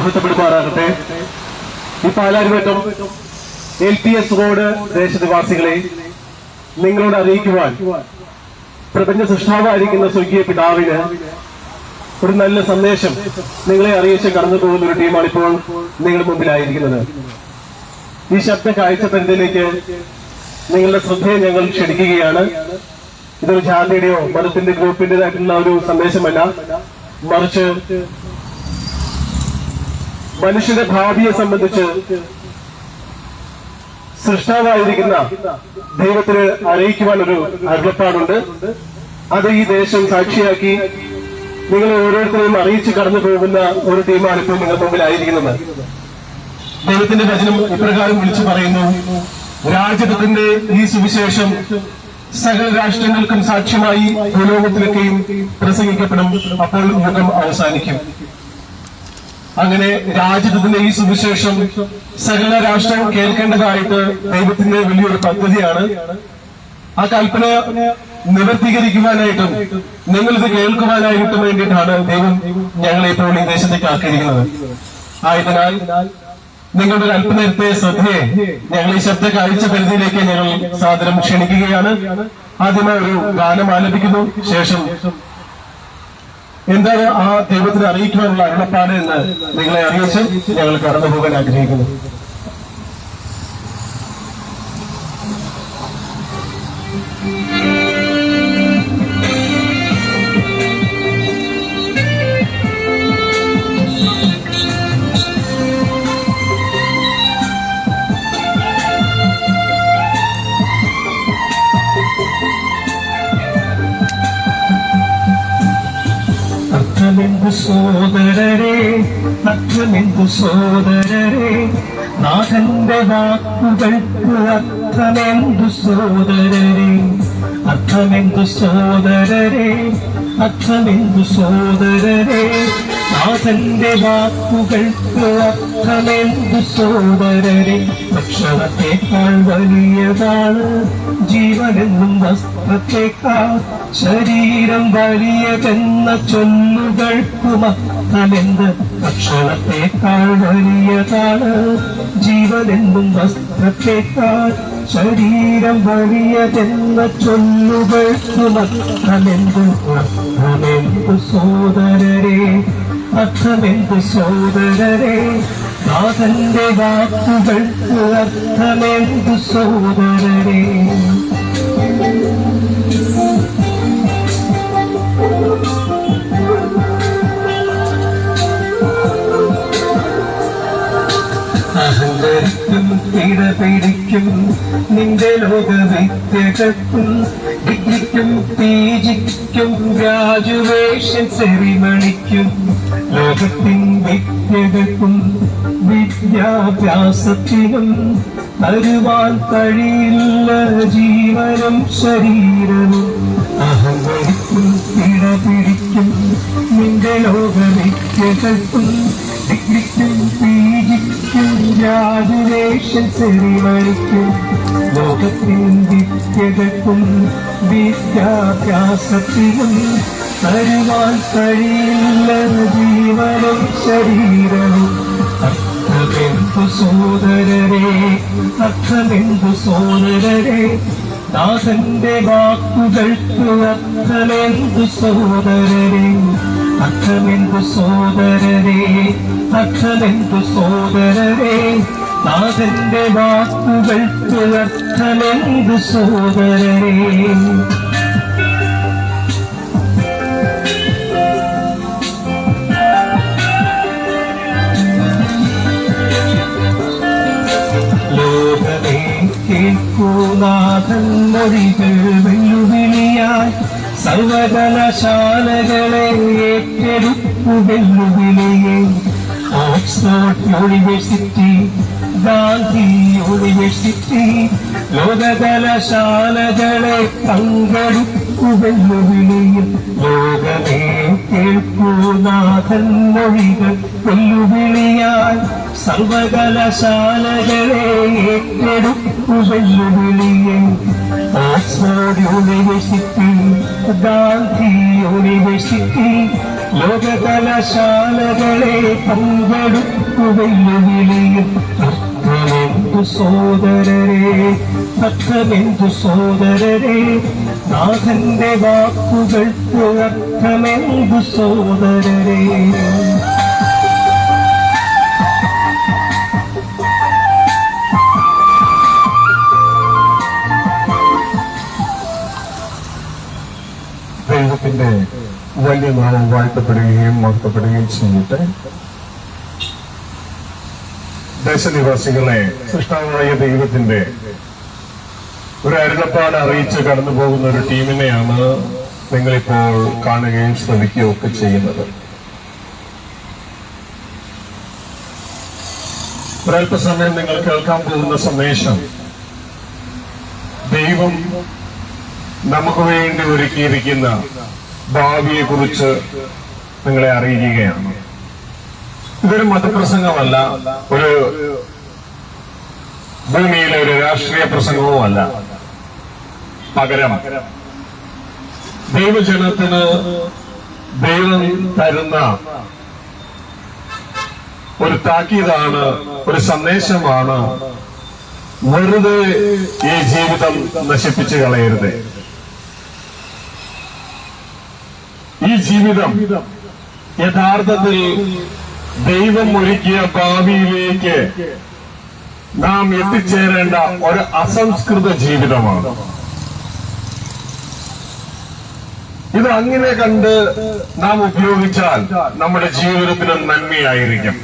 മഹത്വപ്പെടുമാറാകട്ടെ. ഈ Palarivattom LPS road ദേശനിവാസികളെ നിങ്ങളോട് അറിയിക്കുവാൻ പ്രപഞ്ച സൃഷ്ടാവായിരിക്കുന്ന സ്വർഗീയ പിതാവിന് ഒരു നല്ല സന്ദേശം നിങ്ങളെ അറിയിച്ച് കടന്നു പോകുന്ന ഒരു ടീമാണ് ഇപ്പോൾ നിങ്ങളുടെ മുമ്പിലായിരിക്കുന്നത്. ഈ ശബ്ദ കാഴ്ച പരിധിയിലേക്ക് നിങ്ങളുടെ ശ്രദ്ധയെ ഞങ്ങൾ ക്ഷണിക്കുകയാണ്. ഇതൊരു ജാതിയുടെയോ മതത്തിന്റെ ഗ്രൂപ്പിന്റേതായിട്ടുള്ള ഒരു സന്ദേശമല്ല, മറിച്ച് മനുഷ്യന്റെ ഭാവിയെ സംബന്ധിച്ച് സൃഷ്ടാവായിരിക്കുന്ന ദൈവത്തിന് അറിയിക്കുവാൻ ഒരു അരുളപ്പാടുണ്ട്. അത് ഈ ദേശം സാക്ഷിയാക്കി നിങ്ങൾ ഓരോരുത്തരെയും അറിയിച്ച് കടന്നു പോകുന്ന ഒരു ടീമാണ് ഇപ്പോൾ നിങ്ങൾ മുമ്പിലായിരിക്കുന്നത്. ദൈവത്തിന്റെ വചനം ഇപ്രകാരം വിളിച്ചു പറയുന്നു: രാജ്യത്തിന്റെ ഈ സുവിശേഷം സകല രാഷ്ട്രങ്ങൾക്കും സാക്ഷ്യമായി ഭൂലോകത്തിലൊക്കെയും പ്രസംഗിക്കപ്പെടും, അപ്പോൾ യുഗം അവസാനിക്കും. അങ്ങനെ രാജ്യത്തിന്റെ ഈ സുവിശേഷം സകല രാഷ്ട്രം കേൾക്കേണ്ടതായിട്ട് ദൈവത്തിന്റെ വലിയൊരു പദ്ധതിയാണ്. ആ കൽപ്പന നിവർത്തീകരിക്കുവാനായിട്ടും നിങ്ങളിത് കേൾക്കുവാനായിട്ടും വേണ്ടിയിട്ടാണ് ദൈവം ഞങ്ങളെ ഇപ്പോൾ ഈ ദേശത്തേക്ക് ആക്കിയിരിക്കുന്നത്. ആയതിനാൽ നിങ്ങളുടെ കൽപ്പനത്തെ ശ്രദ്ധയെ ഞങ്ങൾ ഈ ശബ്ദ കാഴ്ച പരിധിയിലേക്ക് ഞങ്ങൾ സാദരം ക്ഷണിക്കുകയാണ്. ആദ്യമായി ഒരു ഗാനം ആലപിക്കുന്നു. ശേഷം എന്താണ് ആ ദൈവത്തിന് അറിയിക്കുവാനുള്ള അരുളപ്പാട് എന്ന് നിങ്ങളെ അറിയിച്ച് ഞങ്ങൾ കടന്നു പോകാൻ ആഗ്രഹിക്കുന്നു. സോദരരെ, അർത്ഥമെന്തു സോദരരെ, നാഥന്റെ വാക്കുകൾക്ക് അർത്ഥമെന്തു സോദരരെ, അർത്ഥമെന്തു സോദരരെ, അർത്ഥമെന്തു സോദരരെ, നാഥന്റെ വാക്കുകൾക്ക് അർത്ഥമെന്തു സോദരരെ. ഭക്ഷണത്തെക്കാൾ വലിയതാണ് ജീവനെന്നും വസ്ത്രത്തെക്കാൾ ശരീരം വലിയതെന്ന ചൊല്ലുകൾക്കും അർത്ഥമെന്ത്. ഭക്ഷണത്തെക്കാൾ വലിയതാണ് ജീവനെന്നും വസ്ത്രത്തെക്കാൾ ശരീരം വലിയതെന്ന ചൊല്ലുകൾക്കും അർത്ഥമെന്ത്. അർത്ഥമെന്തു സോദരരെ, അർത്ഥമെന്തു സോദരരെ, നാഥന്റെ വാക്കുകൾക്ക് അർത്ഥമെന്തു സോദരരെ. അഹങ്കരിക്കും, പിടിക്കും നിന്റെ ലോകവിദ്യകൾക്കും, ഡിഗ്രിക്കും PGക്കും ഗ്രാജുവേഷൻ സെറിമണിക്കും, ലോകത്തിൻ വിദ്യകൾക്കും വിദ്യാഭ്യാസത്തിനും തരുവാൻ കഴിയില്ല ജീവനും ശരീരവും. അഹങ്കരിക്കും, പിടിക്കും നിന്റെ ലോകവിദ്യകൾക്കും, ഡിഗ്രിക്കും PGക്കും ഗ്രാജുവേഷൻ സെറിമണിക്കും, ലോകത്തിൻ വിദ്യകൾക്കും വിദ്യാഭ്യാസത്തിനും തരുവാൻ കഴിയില്ല ജീവനും ശരീരവും. അർത്ഥമെന്തു സോദരരെ, അർത്ഥമെന്തു സോദരരെ, നാഥന്റെ വാക്കുകൾക്ക് അർത്ഥമെന്തു സോദരരെ, അർത്ഥമെന്തു സോദരരെ, അർത്ഥമെന്തു സോദരരെ, നാഥന്റെ വാക്കുകൾക്ക് അർത്ഥമെന്തു സോദരരെ. ലോകമേ കേൾക്കൂ നാഥൻ മൊഴികൾ വെല്ലുവിളിയായി, സർവകലാശാലകളെ ഏറ്റെടുക്കു വെല്ലുവിളിയെ. ഓക്സ്ഫോർഡ് യൂണിവേഴ്സിറ്റി, ഗാന്ധി യൂണിവേഴ്സിറ്റി, ലോകകലാശാലകളെ പങ്കെടുക്കു വെല്ലുവിളിയിൽ. ലോകമേ കേൾക്കൂ നാഥൻ മൊഴികൾ വെല്ലുവിളിയായി, സർവകലാശാലകളെ ഏറ്റെടുക്കു വെല്ലുവിളിയെ. ഓക്സ്ഫോർഡ് യൂണിവേഴ്സിറ്റി, ഗാന്ധി യൂണിവേഴ്സിറ്റി, ലോകകലാശാലകളെ പങ്കെടുക്കു വെല്ലുവിളിയും അർത്ഥമെന്തു സോദരരെ, അർത്ഥമെന്തു സോദരരെ, നാഥന്റെ വാക്കുകൾക്ക് അർത്ഥമെന്തു സോദരരെ. ദൈവത്തിന്റെ വലിയ നാമം വാഴ്ത്തപ്പെടുകയും മഹത്വപ്പെടുകയും ചെയ്യട്ടെ. ദേശനിവാസികളെ, സൃഷ്ടാവായ ദൈവത്തിന്റെ ഒരു അരുളപ്പാട് അറിയിച്ച് കടന്നു പോകുന്ന ഒരു ടീമിനെയാണ് നിങ്ങളിപ്പോൾ കാണുകയും ശ്രമിക്കുകയും ഒക്കെ ചെയ്യുന്നത്. ഒരല്പസമയം നിങ്ങൾ കേൾക്കാൻ പോകുന്ന സന്ദേശം ദൈവം നമുക്ക് വേണ്ടി ഒരുക്കിയിരിക്കുന്ന ഭാവിയെ കുറിച്ച് നിങ്ങളെ അറിയിക്കുകയാണ്. ഇതൊരു മതപ്രസംഗമല്ല, ഒരു ഭൂമിയിലെ ഒരു രാഷ്ട്രീയ പ്രസംഗവുമല്ല. പകരം ദൈവജനത്തിന് ദൈവം തരുന്ന ഒരു താക്കീതാണ്, ഒരു സന്ദേശമാണ്. വെറുതെ ഈ ജീവിതം നശിപ്പിച്ചു കളയരുത്. ഈ ജീവിതം യഥാർത്ഥത്തിൽ ദൈവം ഒരുക്കിയ ഭാവിയിലേക്ക് നാം എത്തിച്ചേരേണ്ട ഒരു അസംസ്കൃത ജീവിതമാണ്. ഇത് അങ്ങനെ കണ്ട് നാം ഉപയോഗിച്ചാൽ നമ്മുടെ ജീവിതത്തിന് നന്മയായിരിക്കും.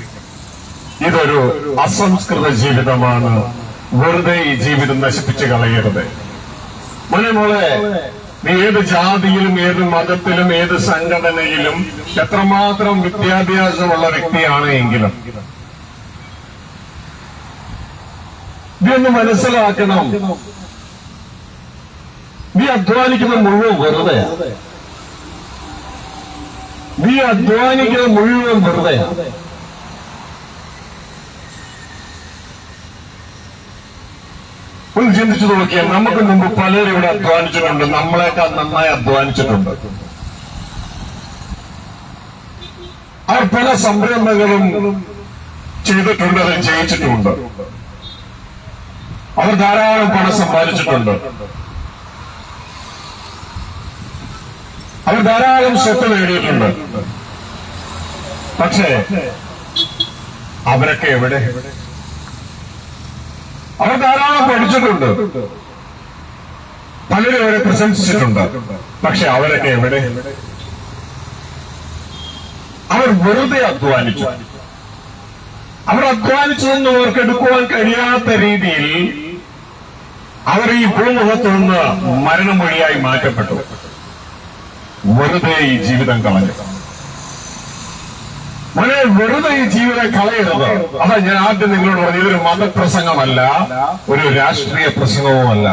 ഇതൊരു അസംസ്കൃത ജീവിതമാണ്. വെറുതെ ഈ ജീവിതം നശിപ്പിച്ചു കളയരുത്. മോളെ, നീ ഏത് ജാതിയിലും ഏത് മതത്തിലും ഏത് സംഘടനയിലും എത്രമാത്രം വിദ്യാഭ്യാസമുള്ള വ്യക്തിയാണ് എങ്കിലും ഇതൊന്ന് മനസ്സിലാക്കണം. നീ അധ്വാനിക്കുന്ന മുഴുവൻ വെറുതെയാണ്. നീ അധ്വാനിക്കുന്ന മുഴുവൻ വെറുതെയാണ്. ഒന്ന് ചിന്തിച്ചു നോക്കിയാൽ നമുക്ക് മുമ്പ് പലരും ഇവിടെ അധ്വാനിച്ചിട്ടുണ്ട്, നമ്മളെക്കാൾ നന്നായി അധ്വാനിച്ചിട്ടുണ്ട്. അവർ പല സംരംഭങ്ങളും ചെയ്തിട്ടുണ്ട്, അതിൽ ജയിച്ചിട്ടുണ്ട്. അവർ ധാരാളം പണം സമ്പാദിച്ചിട്ടുണ്ട്. അവർ ധാരാളം സ്വത്ത് നേടിയിട്ടുണ്ട്. പക്ഷേ അവരൊക്കെ എവിടെ? അവർ ധാരാളം പഠിച്ചിട്ടുണ്ട്, പലരും അവരെ പ്രശംസിച്ചിട്ടുണ്ട്. പക്ഷെ അവരൊക്കെ എവിടെ? അവർ വെറുതെ അധ്വാനിച്ചു. അവർ അധ്വാനിച്ചതൊന്നും അവർക്ക് എടുക്കുവാൻ കഴിയാത്ത രീതിയിൽ അവർ ഈ ഭൂമുഖത്തു നിന്ന് മരണമൊഴിയായി മാറ്റപ്പെട്ടു. വെറുതെ ഈ ജീവിതം കളഞ്ഞു. വളരെ വെറുതെ ഈ ജീവിതം കളയരുത്. അതാ ഞാൻ ആദ്യം നിങ്ങളോട് പറഞ്ഞു, ഇതൊരു മതപ്രസംഗമല്ല, ഒരു രാഷ്ട്രീയ പ്രസംഗവുമല്ല.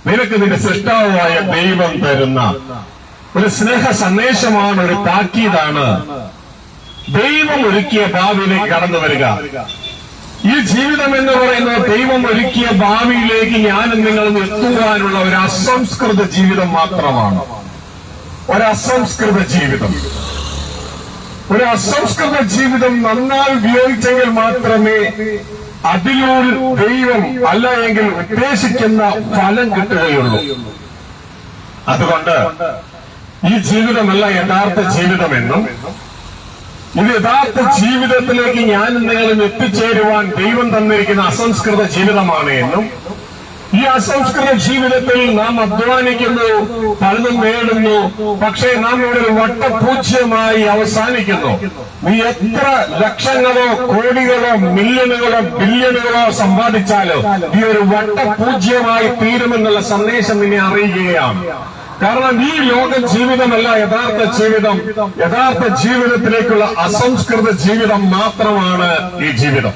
നിനക്ക് നിന്റെ സൃഷ്ടാവായ ദൈവം തരുന്ന ഒരു സ്നേഹ സന്ദേശമാണ്, ഒരു താക്കീതാണ്. ദൈവം ഒരുക്കിയ ഭാവിയിലേക്ക് കടന്നു വരിക. ഈ ജീവിതം എന്ന് പറയുന്നത് ദൈവം ഒരുക്കിയ ഭാവിയിലേക്ക് ഞാനും നിങ്ങളും എത്തുവാനുള്ള ഒരു അസംസ്കൃത ജീവിതം മാത്രമാണ്. ഒരു അസംസ്കൃത ജീവിതം. ഒരു അസംസ്കൃത ജീവിതം നന്നായി ഉപയോഗിച്ചെങ്കിൽ മാത്രമേ അതിലൂടെ ദൈവം അല്ല എങ്കിൽ ഉദ്ദേശിക്കുന്ന ഫലം കിട്ടുകയുള്ളൂ. അതുകൊണ്ട് ഈ ജീവിതമല്ല യഥാർത്ഥ ജീവിതമെന്നും ഇത് യഥാർത്ഥ ജീവിതത്തിലേക്ക് ഞാൻ നിങ്ങളും എത്തിച്ചേരുവാൻ ദൈവം തന്നിരിക്കുന്ന അസംസ്കൃത ജീവിതമാണ് എന്നും ഈ അസംസ്കൃത ജീവിതത്തിൽ നാം അധ്വാനിക്കുന്നു, പലതും നേടുന്നു, പക്ഷേ നാം ഇവിടെ ഒരു വട്ടപൂജ്യമായി അവസാനിക്കുന്നു. നീ എത്ര ലക്ഷങ്ങളോ കോടികളോ മില്യണുകളോ ബില്യണുകളോ സമ്പാദിച്ചാലോ ഈ ഒരു വട്ടപൂജ്യമായി തീരുമെന്നുള്ള സന്ദേശം നിന്നെ അറിയിക്കുകയാണ്. കാരണം ഈ ലോക ജീവിതമല്ല യഥാർത്ഥ ജീവിതം. യഥാർത്ഥ ജീവിതത്തിലേക്കുള്ള അസംസ്കൃത ജീവിതം മാത്രമാണ് ഈ ജീവിതം.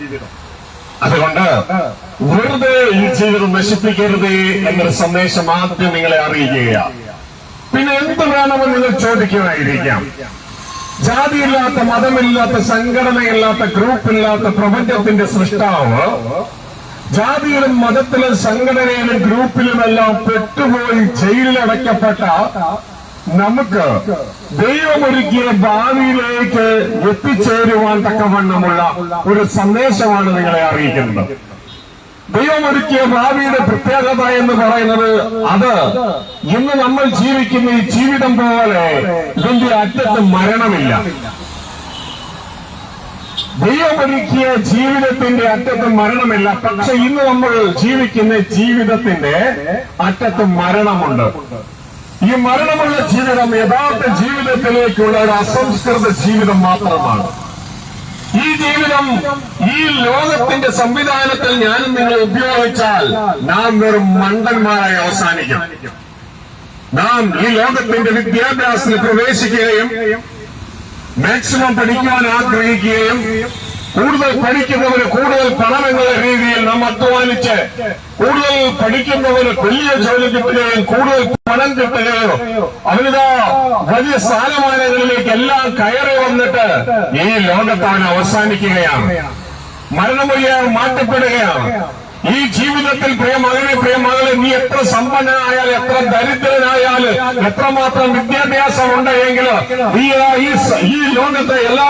അതുകൊണ്ട് വെറുതെ ഈ ജീവിതം നശിപ്പിക്കരുത് എന്നൊരു സന്ദേശം ആദ്യം നിങ്ങളെ അറിയിക്കുകയാണ്. പിന്നെ എന്ത് വേണമെന്ന് നിങ്ങൾ ചോദിക്കുമായിരിക്കാം. ജാതിയില്ലാത്ത, മതമില്ലാത്ത, സംഘടനയില്ലാത്ത, ഗ്രൂപ്പില്ലാത്ത പ്രപഞ്ചത്തിന്റെ സൃഷ്ടാവ് ജാതിയിലും മതത്തിലും സംഘടനയിലും ഗ്രൂപ്പിലുമെല്ലാം പെട്ടുപോയി ജയിലിലടയ്ക്കപ്പെട്ട നമുക്ക് ദൈവമൊരുക്കിയ ഭാവിയിലേക്ക് എത്തിച്ചേരുവാൻ തക്കവണ്ണമുള്ള ഒരു സന്ദേശമാണ് നിങ്ങളെ അറിയിക്കുന്നത്. ദൈവമൊരുക്കിയ ഭാവിയുടെ പ്രത്യേകത എന്ന് പറയുന്നത് അത് ഇന്ന് നമ്മൾ ജീവിക്കുന്ന ഈ ജീവിതം പോലെ ഇതിന്റെ അറ്റത്ത് മരണമില്ല. ദൈവമൊരുക്കിയ ജീവിതത്തിന്റെ അറ്റത്ത് മരണമില്ല. പക്ഷെ ഇന്ന് നമ്മൾ ജീവിക്കുന്ന ജീവിതത്തിന്റെ അറ്റത്ത് മരണമുണ്ട്. ഈ മരണമുള്ള ജീവിതം യഥാർത്ഥ ജീവിതത്തിലേക്കുള്ള ഒരു അസംസ്കൃത ജീവിതം മാത്രമാണ്. ഈ ജീവിതം ഈ ലോകത്തിന്റെ സംവിധാനത്തിൽ ഞാനും നിങ്ങൾ ഉപയോഗിച്ചാൽ നാം വെറും മണ്ടന്മാരായി അവസാനിക്കും. നാം ഈ ലോകത്തിന്റെ വിദ്യാഭ്യാസത്തിൽ പ്രവേശിക്കുകയും മാക്സിമം പഠിക്കുവാൻ ആഗ്രഹിക്കുകയും കൂടുതൽ പഠിക്കുന്നവന് കൂടുതൽ പണം എന്നുള്ള രീതിയിൽ നാം അധ്വാനിച്ച് കൂടുതൽ പഠിക്കുന്നവന് വലിയ ജോലി കിട്ടുകയും കൂടുതൽ പണം കിട്ടുകയോ അവനിതാ വലിയ സ്ഥാനമാനങ്ങളിലേക്ക് എല്ലാം കയറി വന്നിട്ട് ഈ ലോകത്ത് അവൻ അവസാനിക്കുകയാണ്. മരണമൊഴിയാൽ മാറ്റപ്പെടുകയാണ്. ഈ ജീവിതത്തിൽ പ്രിയമകനെ പ്രിയമകളെ നീ എത്ര സമ്പന്നനായാൽ എത്ര ദരിദ്രനായാൽ എത്രമാത്രം വിദ്യാഭ്യാസം ഉണ്ടെങ്കിൽ നീ ഈ ലോകത്തെ എല്ലാ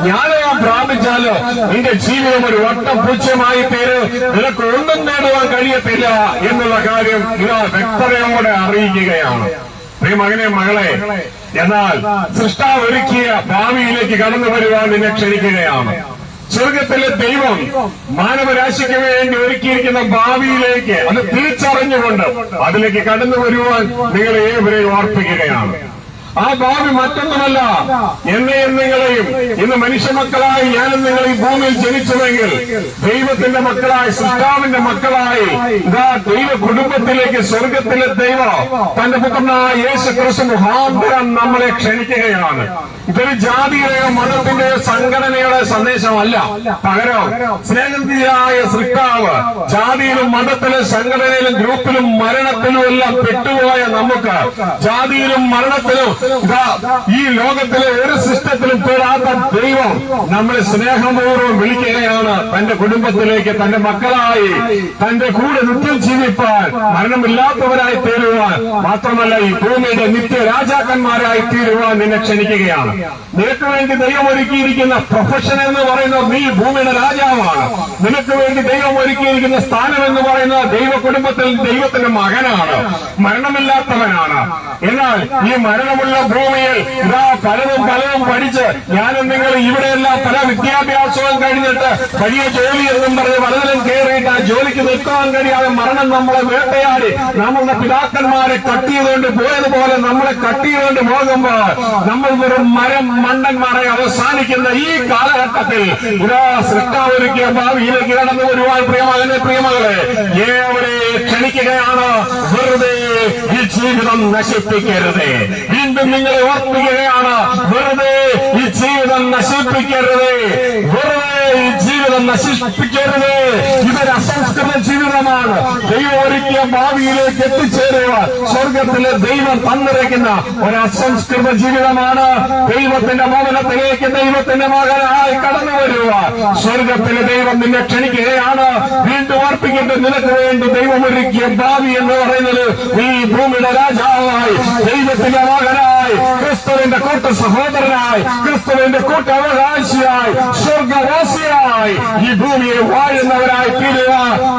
ജ്ഞാനവും പ്രാപിച്ചാല് നിന്റെ ജീവിതം ഒരു വട്ടപൂജ്യമായി തീരും. നിനക്ക് ഒന്നും നേടുവാൻ കഴിയത്തില്ല എന്നുള്ള കാര്യം ഇതാ വ്യക്തതയോടെ അറിയിക്കുകയാണ്. പ്രിയമകനെ മകളെ, എന്നാൽ സൃഷ്ടാവ് ഒരുക്കിയ ഭാവിയിലേക്ക് കടന്നു വരുവാൻ നിന്നെ ക്ഷണിക്കുകയാണ്. സ്വർഗത്തിലെ ദൈവം മാനവരാശിക്ക് വേണ്ടി ഒരുക്കിയിരിക്കുന്ന ഭാവിയിലേക്ക് അത് തിരിച്ചറിഞ്ഞുകൊണ്ട് അതിലേക്ക് കടന്നു വരുവാൻ നിങ്ങളെ ഏവരെയും ഓർപ്പിക്കുകയാണ്. ആ ഭാവി മറ്റൊന്നുമല്ല, എന്നെയും നിങ്ങളെയും ഇന്ന് മനുഷ്യമക്കളായി ഞാനും നിങ്ങൾ ഈ ഭൂമിയിൽ ജനിച്ചുവെങ്കിൽ ദൈവത്തിന്റെ മക്കളായി സൃഷ്ടാവിന്റെ മക്കളായി ഇതാ ദൈവ കുടുംബത്തിലേക്ക് സ്വർഗത്തിലെ ദൈവം തന്റെ പുത്രനായ യേശു ക്രിസ്തു മുഖാന്തരം നമ്മളെ ക്ഷണിക്കുകയാണ്. ഇതൊരു ജാതിയുടെയോ മതത്തിന്റെയോ സംഘടനയുടെ സന്ദേശമല്ല. പകരം സ്നേഹത്തിയായ സൃഷ്ടാവ് ജാതിയിലും മതത്തിലും സംഘടനയിലും ഗ്രൂപ്പിലും മരണത്തിലും എല്ലാം പെട്ടുപോയ നമുക്ക് ജാതിയിലും മരണത്തിലും ഈ ലോകത്തിലെ ഒരു സിസ്റ്റത്തിലും പെടാത്ത ദൈവം നമ്മളെ സ്നേഹപൂർവ്വം വിളിക്കുകയാണ് തന്റെ കുടുംബത്തിലേക്ക്, തന്റെ മക്കളായി തന്റെ കൂടെ നിത്യം ജീവിപ്പാൻ, മരണമില്ലാത്തവരായി തീരുവാൻ, മാത്രമല്ല ഈ ഭൂമിയുടെ നിത്യ രാജാക്കന്മാരായി തീരുവാൻ നിന്നെ ക്ഷണിക്കുകയാണ്. നിനക്ക് വേണ്ടി ദൈവം ഒരുക്കിയിരിക്കുന്ന പ്രൊഫഷൻ എന്ന് പറയുന്നത് നീ ഭൂമിയുടെ രാജാവാണ്. നിനക്ക് വേണ്ടി ദൈവം ഒരുക്കിയിരിക്കുന്ന സ്ഥാനം എന്ന് പറയുന്നത് ദൈവ കുടുംബത്തിൽ ദൈവത്തിന്റെ മകനാണ്, മരണമില്ലാത്തവനാണ്. എന്നാൽ ഈ മരണമുള്ള ഭൂമിയിൽ ഇതാ പലതും പഠിച്ച് ഞാനും നിങ്ങൾ ഇവിടെയെല്ലാം പല വിദ്യാഭ്യാസവും കഴിഞ്ഞിട്ട് വലിയ ജോലി എന്നും പറഞ്ഞ് പലതിലും കയറിയിട്ട് ആ ജോലിക്ക് നിൽക്കാൻ കഴിയാതെ മരണം നമ്മളെ വേട്ടയാടി നമ്മളുടെ പിതാക്കന്മാരെ കട്ട് ചെയ്തുകൊണ്ട് പോയതുപോലെ നമ്മളെ കട്ട് ചെയ്തുകൊണ്ട് പോകുമ്പോൾ നമ്മൾ വെറും മണ്ടന്മാരെ അവസാനിക്കുന്ന ഈ കാലഘട്ടത്തിൽ ഇതാ സൃഷ്ടാവൊരുക്കിയ ഭാവിയിലേക്ക് കടന്നു വരുവാൻ പ്രിയമകനെ പ്രിയമകളെ ഏവരെ ക്ഷണിക്കുകയാണ്. വെറുതെ ഈ ജീവിതം നശിപ്പിക്കരുത്. വീണ്ടും നിങ്ങളെ ഓർപ്പിക്കുകയാണ്, വെറുതെ ഈ ജീവിതം നശിപ്പിക്കരുത്. വെറുതെ ഈ ജീവിതം നശിപ്പിക്കരുത്. ഇതൊരു അസംസ്കൃത ജീവിതമാണ്. ദൈവം ഒരുക്കിയ ഭാവിയിലേക്ക് എത്തിച്ചേരുക സ്വർഗത്തിലെ ദൈവം തന്നിരിക്കുന്ന ഒരു അസംസ്കൃത ജീവിതമാണ്. ദൈവത്തിന്റെ ഭവനത്തിലേക്ക് ദൈവത്തിന്റെ മകനായി കടന്നു വരിക സ്വർഗത്തിലെ ദൈവം നിന്നെ ക്ഷണിക്കുകയാണ്. വീണ്ടും ഓർപ്പിക്കട്ടെ, നിനക്ക് വേണ്ടി ദൈവം ഒരുക്കിയ ഭാവി എന്ന് പറയുന്നത് ഈ ഭൂമിയുടെ രാജാവായി ദൈവത്തിന്റെ മകനായി ക്രിസ്തുവിന്റെ കൂട്ട സഹോദരനായി ക്രിസ്തുവിന്റെ കൂട്ട അവകാശിയായി സ്വർഗവാസിയായി ഈ ഭൂമിയെ വാഴുന്നവരായി തീരുക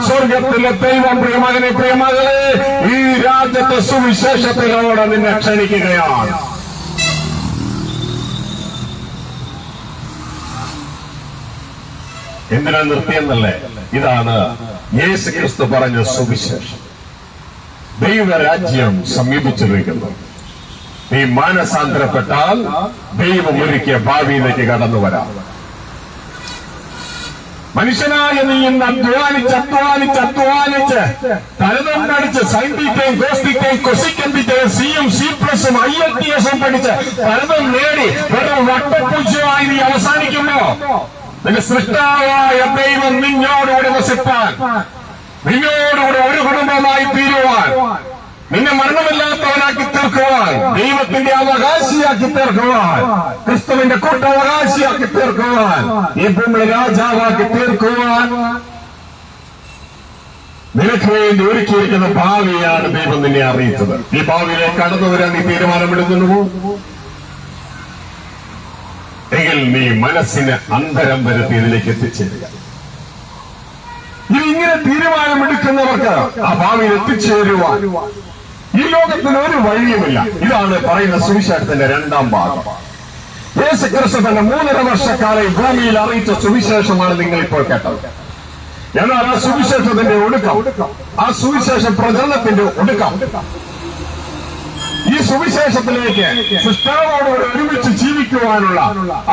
സ്വർഗത്തിലെ ദൈവം പ്രിയമകനെ പ്രിയമകളെ ഈ രാജ്യത്തെ സുവിശേഷത്തിലൂടെ നിന്നെ ക്ഷണിക്കുകയാണ്. എന്തിനാ നിർത്തിയെന്നല്ലേ? ഇതാണ് യേശു ക്രിസ്തു പറഞ്ഞ സുവിശേഷം. ദൈവരാജ്യം സമീപിച്ചിരിക്കുന്നു. നീ മാനസാന്തരപ്പെട്ടാൽ ദൈവം ഒരുക്കിയ ഭാവിയിലേക്ക് കടന്നു വരാം. മനുഷ്യനായ നീ ഇന്ന് അധ്വാനിച്ച് തലതും പഠിച്ച് സയന്റിഫിക്കും കോസ്റ്റിക്കും കൊസിക്കമ്പിക്കും സിയും സി പ്ലസും IELTS പഠിച്ച് പലതും നേടി വെറും വട്ടപൂജ്യമായി നീ അവസാനിക്കുമ്പോ നിന്റെ സൃഷ്ടാവായ ദൈവം നിന്നോടുകൂടെ വസിപ്പാൻ, നിന്നോടുകൂടെ ഒരു കുടുംബമായി തീരുവാൻ, നിന്നെ മരണമില്ലാത്തവനാക്കി തീർക്കുവാൻ, ദൈവത്തിന്റെ അവകാശിയാക്കി തീർക്കുവാൻ, ക്രിസ്തുവിന്റെ കൂട്ടവകാശിയാക്കി തീർക്കുവാൻ, ഈ ഭൂമിയുടെ രാജാവാക്കി തീർക്കുവാൻ നിനക്ക് വേണ്ടി ഒരുക്കിയിരിക്കുന്ന ഭാവിയാണ് ദൈവം നിന്നെ അറിയിച്ചത്. ഈ ഭാവിയിലേക്ക് കടന്നു വരാൻ നീ തീരുമാനമെടുക്കുന്നു എങ്കിൽ നീ മനസ്സിന് അന്തരം വരുത്തി ഇതിലേക്ക് എത്തിച്ചേരുക. ഇങ്ങനെ തീരുമാനമെടുക്കുന്നവർക്ക് ആ ഭാവിയിൽ എത്തിച്ചേരുവാൻ ഈ ലോകത്തിന് ഒരു വഴിയുമില്ല. ഇതാണ് പറയുന്ന സുവിശേഷത്തിന്റെ രണ്ടാം ഭാഗം. യേശുക്രിസ്തു തന്റെ 3.5 വർഷക്കാലം ഭൂമിയിൽ അറിയിച്ച സുവിശേഷമാണ് നിങ്ങൾ ഇപ്പോൾ കേട്ടത്. എന്നാൽ ആ സുവിശേഷത്തിന്റെ ഒടുക്കം, ആ സുവിശേഷ പ്രചരണത്തിന്റെ ഒടുക്കം, ഈ സുവിശേഷത്തിലേക്ക് സൃഷ്ടാവോടുകൂടെ ഒരുമിച്ച് ജീവിക്കുവാനുള്ള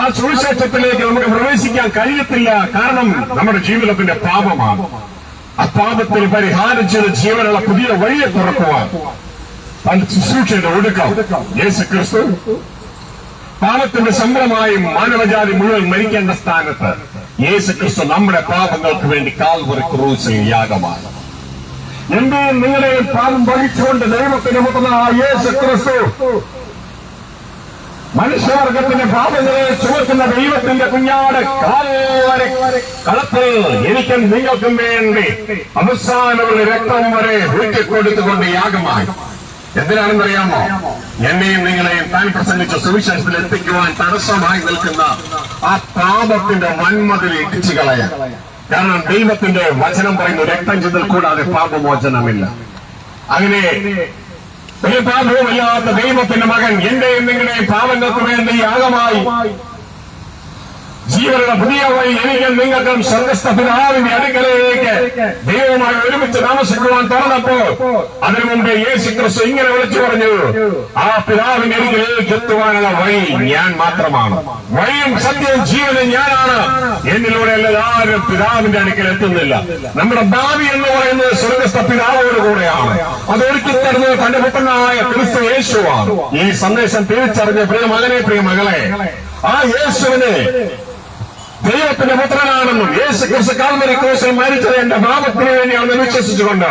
ആ സുവിശേഷത്തിലേക്ക് നമുക്ക് പ്രവേശിക്കാൻ കഴിയത്തില്ല. കാരണം നമ്മുടെ ജീവിതത്തിന്റെ പാപമാണ്. ആ പാപത്തിന് പരിഹാരം ചെയ്ത് ജീവനുള്ള പുതിയ വഴിയെ തുറക്കുവാൻ തന്റെ ശുശ്രൂഷയുടെ ഒടുക്കം യേശുക്രിസ്തു പാപത്തിന്റെ സംഭ്രമായി മാനവജാതി മുഴുവൻ മരിക്കേണ്ട സ്ഥാനത്ത് യേശുക്രിസ്തു നമ്മുടെ പാപങ്ങൾക്ക് വേണ്ടി കാൽവറി ക്രൂശിൽ യാഗമാണ്. എന്റെയും നിങ്ങളുടെയും പാപം വഹിച്ചുകൊണ്ട് ദൈവത്തിന് മുട്ടുന്ന യേശുക്രിസ്തു മനുഷ്യവർഗത്തിന്റെ പാപങ്ങളെ ചുമക്കുന്ന ദൈവത്തിന്റെ കുഞ്ഞാട് കാൽവരി കളത്തിൽ എനിക്കും നിങ്ങൾക്കും വേണ്ടി അവസാനമുള്ള രക്തം വരെ ഊറ്റിക്കൊടുത്തുകൊണ്ട് യാഗമായി. എന്തിനാണെന്നറിയാമോ? എന്നെയും നിങ്ങളെയും താൻ പ്രസംഗിച്ച സുവിശേഷത്തിൽ എത്തിക്കുവാൻ തടസ്സമായി നിൽക്കുന്ന ആ പാപത്തിന്റെ വന്മതിൽ ഇടിച്ചു കളയാൻ. കാരണം ദൈവത്തിന്റെ വചനം പറയുന്നു, രക്തം ചിന്തൽ കൂടാതെ പാപമോചനമില്ല. അങ്ങനെ ഒരു പാപവുമില്ലാത്ത ദൈവത്തിന്റെ മകൻ എന്റെയും നിങ്ങളുടെയും പാപങ്ങൾക്ക് വേണ്ടി യാഗമായി ജീവനുള്ള പുതിയ വഴി എനിക്കും നിങ്ങൾക്കും സ്വർഗസ്ഥ പിതാവിന്റെ അടുക്കലേക്ക് ദൈവവുമായി ഒരുമിച്ച് താമസിക്കുവാൻ തുറന്നപ്പോ അതിനു മുമ്പ് യേശുക്രിസ്തു ഇങ്ങനെ വിളിച്ചു പറഞ്ഞു, ആ പിതാവിന്റെ അടുക്കലേക്ക് എത്തുവാനുള്ള വഴി ഞാൻ മാത്രമാണ്. വഴിയും സത്യവും ജീവനും ഞാനാണ്. എന്നിലൂടെ എല്ലാവരും പിതാവിന്റെ അടുക്കൽ എത്തുന്നില്ല. നമ്മുടെ ഭാവി എന്ന് പറയുന്നത് സ്വർഗസ്ഥ പിതാവോട് കൂടെയാണ്. അതൊരുക്കി തരുന്നത് തന്റെ പുത്രനായ ക്രിസ്തു യേശുവാണ്. ഈ സന്ദേശം തിരിച്ചറിഞ്ഞ പ്രിയ മകനെ, പ്രിയ മകളെ, ആ യേശുവിനെ ദൈവത്തിന്റെ പുത്രനാണെന്നും യേശുക്രിസ്തു കാൽവരി ക്രൂശിൽ മരിച്ചത് എന്റെ പാപത്തിന് വേണ്ടിയാണെന്ന് വിശ്വസിച്ചുകൊണ്ട്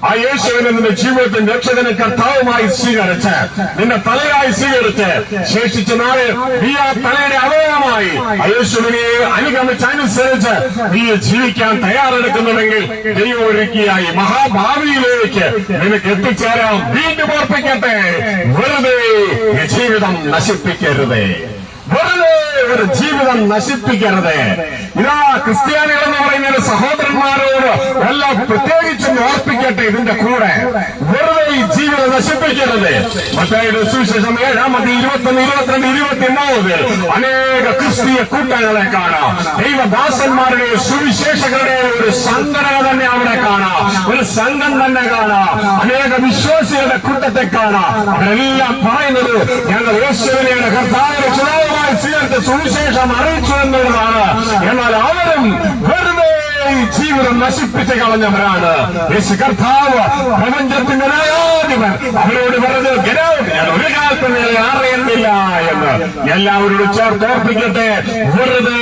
ആ യേശുവിനെ നിന്റെ ജീവിതത്തിന്റെ രക്ഷകനും കർത്താവുമായി സ്വീകരിച്ച് നിന്റെ തലയായി സ്വീകരിച്ച് ശേഷിച്ച നാളെ നീ ആ തലയുടെ അവയവമായി ആ യേശുവിനെ അനുഗമിച്ചനുസരിച്ച് നീ ജീവിക്കാൻ തയ്യാറെടുക്കുന്നുണ്ടെങ്കിൽ ദൈവം ഒരുക്കിയായി മഹാഭാവിയിലേക്ക് നിനക്ക് എത്തിച്ചേരാം. വീണ്ടും ഓർപ്പിക്കട്ടെ, വെറുതെ ഈ ജീവിതം നശിപ്പിക്കരുതേ, വെറുതെ ഒരു ജീവിതം നശിപ്പിക്കരുത്. ഇതാ ക്രിസ്ത്യാനികൾ എന്ന് പറയുന്ന സഹോദരന്മാരോട് എല്ലാം പ്രത്യേകിച്ചും ഓർപ്പിക്കട്ടെ, ഇതിന്റെ കൂടെ വെറുതെ ഈ ജീവിതം നശിപ്പിക്കരുത്. മത്തായിയുടെ സുവിശേഷം 7-21, 22, 23 അനേക ക്രിസ്തീയ കൂട്ടങ്ങളെ കാണാം. ദൈവദാസന്മാരുടെ സുവിശേഷകരുടെ ഒരു സംഘടന തന്നെ അവിടെ കാണാം, ഒരു സംഘം തന്നെ കാണാം. അനേക വിശ്വാസികളുടെ കൂട്ടത്തെ കാണാം. അവരെല്ലാം പറയുന്നത് ഞങ്ങൾ യേശുവിനെയാണ് കർത്താവിനെ ചുനാവുമായി സ്വീകരിച്ച സുവിശേഷം അറിയിച്ചു എന്നുള്ളതാണ്. എന്നാൽ അവരും വെറുതെ ഈ ജീവിതം നശിപ്പിച്ച് കളഞ്ഞവരാണ്. യേശു കർത്താവ് പ്രപഞ്ചത്തിന്റെ ന്യായാധിപൻ അവരോട് പറഞ്ഞത്, ഞാൻ ഒരു കാലത്ത് അറിയുന്നില്ല എന്ന്. എല്ലാവരോടും ചേർത്ത് ഓർപ്പിക്കട്ടെ, വെറുതെ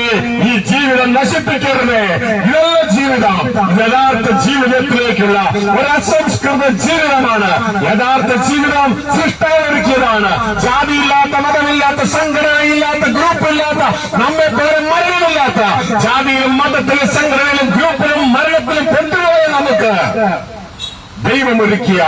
ഈ ജീവിതം നശിപ്പിക്കരുത്. ഇതല്ല ജീവിതം. യഥാർത്ഥ ജീവിതത്തിലേക്കുള്ള ഒരു അസംസ്കൃത ജീവിതമാണ്. യഥാർത്ഥ ജീവിതം സൃഷ്ടാവൊരുക്കിയതാണ്. ജാതിയില്ലാത്ത, മതമില്ലാത്ത, സംഘടനയില്ലാത്ത, ഗ്രൂപ്പില്ലാത്ത, നമ്മെ പോലെ മരണമില്ലാത്ത, ജാതിയിലും മതത്തിലും സംഘടനയിലും ഗ്രൂപ്പിലും മരണത്തിലും പെട്ടുപോയ നമുക്ക് ദൈവമൊരുക്കിയ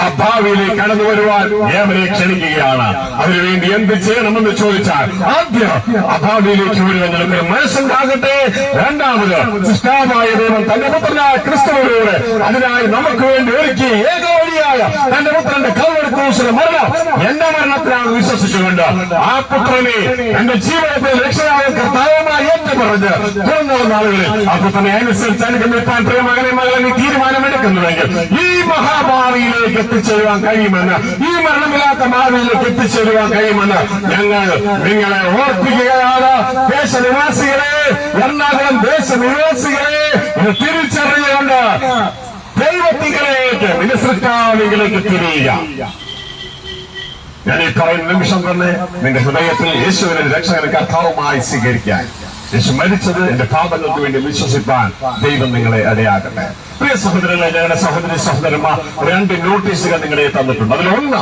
ആ ഭാവിയിലേക്ക് കടന്നു വരുവാൻ ഏവരെ ക്ഷണിക്കുകയാണ്. അതിനുവേണ്ടി എന്ത് ചെയ്യണമെന്ന് ചോദിച്ചാൽ, ആദ്യം ആ ഭാവിയിലേക്ക് വരുവാൻ നമുക്ക് മനസ്സുണ്ടാകട്ടെ. രണ്ടാമത് സൃഷ്ടാവായ ദൈവം തന്റെ പുത്രനായ ക്രിസ്തുവിലൂടെ അതിനായി നമുക്ക് വേണ്ടി ഒരുക്കി ഏക വഴിയായ തന്റെ പുത്രന്റെ കാൽവരി ക്രൂശിലെ മരണം എന്റെ മരണത്തിലാണ് വിശ്വസിച്ചുകൊണ്ട് ആ പുത്രനെ എന്റെ ജീവിതത്തിൽ രക്ഷയായ കർത്താവുമായി ഏറ്റുപറഞ്ഞ് തുറന്ന നാളുകളിൽ ആ പുത്രനെ അനുസരിച്ച് അനുഗമിക്കാൻ പ്രിയമകനെ മകളെ തീരുമാനമെടുക്കുന്നുവെങ്കിൽ ഈ മഹാഭാവിയിലേക്ക് എത്തിച്ചേരുവാൻ കഴിയുമെന്ന്, ഈ മരണമില്ലാത്ത ഭാവിയിലേക്ക് എത്തിച്ചേരുവാൻ കഴിയുമെന്ന് ഞങ്ങൾ നിങ്ങളെ ഓർപ്പിക്കുകയാണ്. ദേശനിവാസികളെ, എറണാകുളം ദേശനിവാസികളെ, ഇത് തിരിച്ചറിഞ്ഞുകൊണ്ട് ദൈവത്തിലേക്ക്, നിന്റെ സൃഷ്ടാവിലേക്ക് തിരിയുക. ഞാൻ ഈ പറയുന്ന നിമിഷം തന്നെ നിന്റെ ഹൃദയത്തിൽ യേശുവിനെ രക്ഷകനും കർത്താവുമായി സ്വീകരിക്കാൻ, യേശു മരിച്ചത് എന്റെ പാപങ്ങൾക്ക് വേണ്ടി വിശ്വസിപ്പാൻ ദൈവം നിങ്ങളെ ഇടയാക്കട്ടെ. പ്രിയ സഹോദരങ്ങളെ, ഞങ്ങളുടെ സഹോദരി സഹോദരന്മാർ 2 നോട്ടീസുകൾ നിങ്ങളെ തന്നിട്ടുണ്ട്. അതിലൊന്ന്,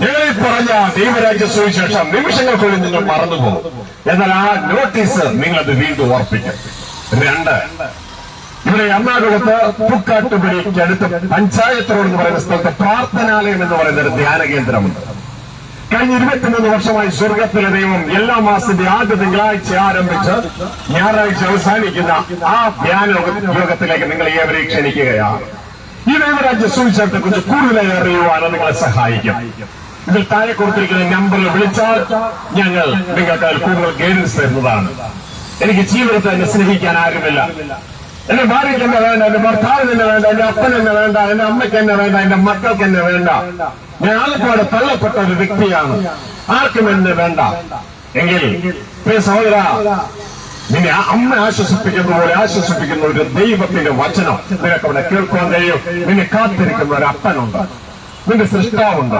ഞങ്ങളീ പറഞ്ഞ ദൈവരാജ്യ സുവിശേഷം നിമിഷങ്ങൾക്കുള്ളിൽ നിങ്ങൾ മറന്നുപോകും. എന്നാൽ ആ നോട്ടീസ് നിങ്ങളത് വീണ്ടും ഓർപ്പിക്കും. 2, ഇവിടെ എറണാകുളത്ത് പൂക്കാട്ടുപടിക്ക് അടുത്ത് പഞ്ചായത്ത് റോഡ് എന്ന് പറയുന്ന സ്ഥലത്ത് പ്രാർത്ഥനാലയം എന്ന് പറയുന്ന ഒരു ധ്യാന കേന്ദ്രമുണ്ട്. കഴിഞ്ഞ 23 വർഷമായി സ്വർഗത്തിലെ ദൈവം എല്ലാ മാസത്തിന്റെ ആദ്യ തിങ്കളാഴ്ച ആരംഭിച്ച് ഞായറാഴ്ച അവസാനിക്കുന്ന ആ ധ്യാന യോഗത്തിലേക്ക് നിങ്ങൾ ഏവരെയും ക്ഷണിക്കുകയാണ്. ഈ ദൈവരാജ്യ സുവിശേഷത്തെ കുറിച്ച് കൂടുതലായി അറിയുവാനും നിങ്ങളെ സഹായിക്കും. ഇതിൽ താഴെ കൊടുത്തിരിക്കുന്ന നമ്പറിൽ വിളിച്ചാൽ ഞങ്ങൾ നിങ്ങൾക്ക് അതിൽ കൂടുതൽ ഗൈഡൻസ് തരുന്നതാണ്. എനിക്ക് ജീവിതത്തെ എന്നെ സ്നേഹിക്കാൻ ആരുമില്ല. എന്റെ ഭാര്യയ്ക്ക് എന്നെ വേണ്ട, എന്റെ ഭർത്താവിന് എന്നെ വേണ്ട, എന്റെ അപ്പൻ എന്നെ വേണ്ട, എന്റെ അമ്മയ്ക്ക് എന്നെ വേണ്ട, എന്റെ മക്കൾക്ക് എന്നെ വേണ്ട. ഞാൻ ആൾക്കാട് തള്ളപ്പെട്ട ഒരു വ്യക്തിയാണ്. ആർക്കും എന്നെ വേണ്ട. എങ്കിൽ പ്രിയ സഹോദര, നിന്നെ അമ്മ ആശ്വസിപ്പിക്കുന്ന പോലെ ആശ്വസിപ്പിക്കുന്ന ഒരു ദൈവത്തിന്റെ വചനം നിനക്ക് അവിടെ കേൾക്കാൻ കഴിയും. നിന്നെ കാത്തിരിക്കുന്ന ഒരു അപ്പനുണ്ട്, നിന്റെ സൃഷ്ടാവുണ്ട്.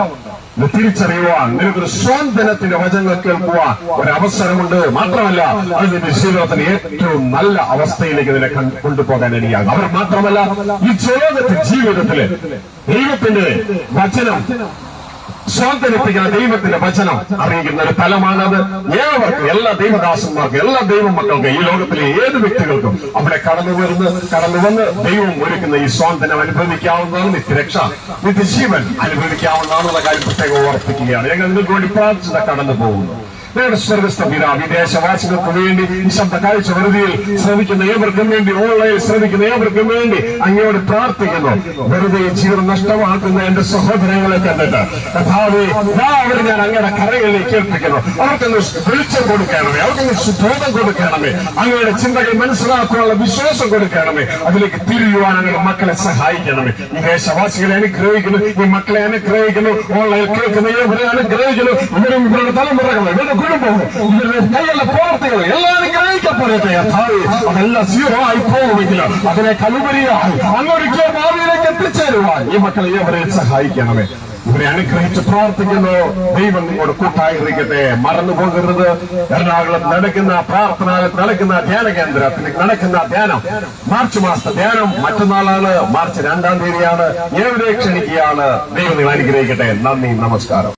ഇത് തിരിച്ചറിയുവാൻ നിനക്കൊരു സ്വാന്തനത്തിന്റെ വചനങ്ങൾ കേൾക്കുവാൻ ഒരവസരമുണ്ട്. മാത്രമല്ല, അത് നിന്റെ ജീവിതത്തിന് ഏറ്റവും നല്ല അവസ്ഥയിലേക്ക് നിന്നെ കൊണ്ടുപോകാൻ ഇടയാകും. അവർ മാത്രമല്ല, ഈ ജീവിതത്തില് ദൈവത്തിന്റെ വചനം സ്വാന്തനിപ്പിക്കുന്ന ദൈവത്തിന്റെ വചനം അറിയിക്കുന്ന ഒരു തലമാണത്. ഏവർക്കും, എല്ലാ ദൈവദാസന്മാർക്കും, എല്ലാ ദൈവമക്കൾക്കും, ഈ ലോകത്തിലെ ഏത് വ്യക്തികൾക്കും അവിടെ കടന്നു വന്ന് ദൈവം ഒരുക്കുന്ന ഈ സ്വാന്തനം അനുഭവിക്കാവുന്നതാണ്. നിത്യരക്ഷ, നിത്യജീവൻ അനുഭവിക്കാവുന്നതാണെന്നുള്ള കാര്യം പ്രത്യേകം ഓർപ്പിക്കുകയാണ്. ഞങ്ങൾ നിങ്ങൾക്ക് വേണ്ടി പ്രാർത്ഥന കടന്നു പോകുന്നു. ഞങ്ങളുടെ സ്വർഗസ്ഥ പിതാവേ, വിദേശവാസികൾക്ക് വേണ്ടി ഈ ശബ്ദ കാഴ്ച വെറുതെയിൽ ശ്രമിക്കുന്ന ഏവർക്കും വേണ്ടി, ഓൺലൈനിൽ ശ്രമിക്കുന്ന ഏവർക്കും വേണ്ടി അങ്ങയോട് പ്രാർത്ഥിക്കുന്നു. വെറുതെ ജീവിതം നഷ്ടമാക്കുന്ന എന്റെ സഹോദരങ്ങളെ കണ്ടിട്ട് കർത്താവേ, അവർ ഞാൻ അങ്ങയുടെ കരകളിലേക്ക് ഏൽപ്പിക്കുന്നു. അവർക്കൊന്ന് വെളിച്ചം കൊടുക്കണമേ, അവർക്കൊന്ന് ബോധം കൊടുക്കണമേ, അങ്ങയുടെ ചിന്തകൾ മനസ്സിലാക്കാനുള്ള വിശ്വാസം കൊടുക്കണമേ. അതിലേക്ക് തിരിയുവാൻ അങ്ങയുടെ മക്കളെ സഹായിക്കണമേ. ഈ ദേശവാസികളെ അനുഗ്രഹിക്കുന്നു, ഈ മക്കളെ അനുഗ്രഹിക്കുന്നു, ഓൺലൈനിൽ കേൾക്കുന്ന ഏവരെ അനുഗ്രഹിക്കുന്നു. ഇവരും ഇവരുടെ തലമുറകൾ, ഇവരുടെ കുടുംബവും, ഇവരുടെ കൈയുള്ള പ്രവർത്തികൾ എല്ലാം അനുഗ്രഹിക്കപ്പെടട്ടെ. അതെല്ലാം സീറോ ആയി പോകുമെങ്കിലും അതിനെ കലുപരിയായി അങ്ങൊരിക്കൽ ഭാവിയിലേക്ക് എത്തിച്ചേരുവാൻ ഈ മക്കളെ ഏവരെ സഹായിക്കണമേ. ഇവരെ അനുഗ്രഹിച്ച് പ്രാർത്ഥിക്കുന്നു. ദൈവം നിങ്ങളോട് കൂട്ടായിരിക്കട്ടെ. മറന്നു പോകരുത്. എറണാകുളത്ത് നടക്കുന്ന പ്രാർത്ഥനാലയത്ത് നടക്കുന്ന ധ്യാന കേന്ദ്രത്തിൽ നടക്കുന്ന ധ്യാനം മാർച്ച് മാസത്തെ ധ്യാനം മറ്റന്നാളാണ്. മാർച്ച് 2-ാം തീയതിയാണ്. ഏവരെ ക്ഷണിക്കുകയാണ്. ദൈവം നിങ്ങൾ അനുഗ്രഹിക്കട്ടെ. നന്ദി, നമസ്കാരം.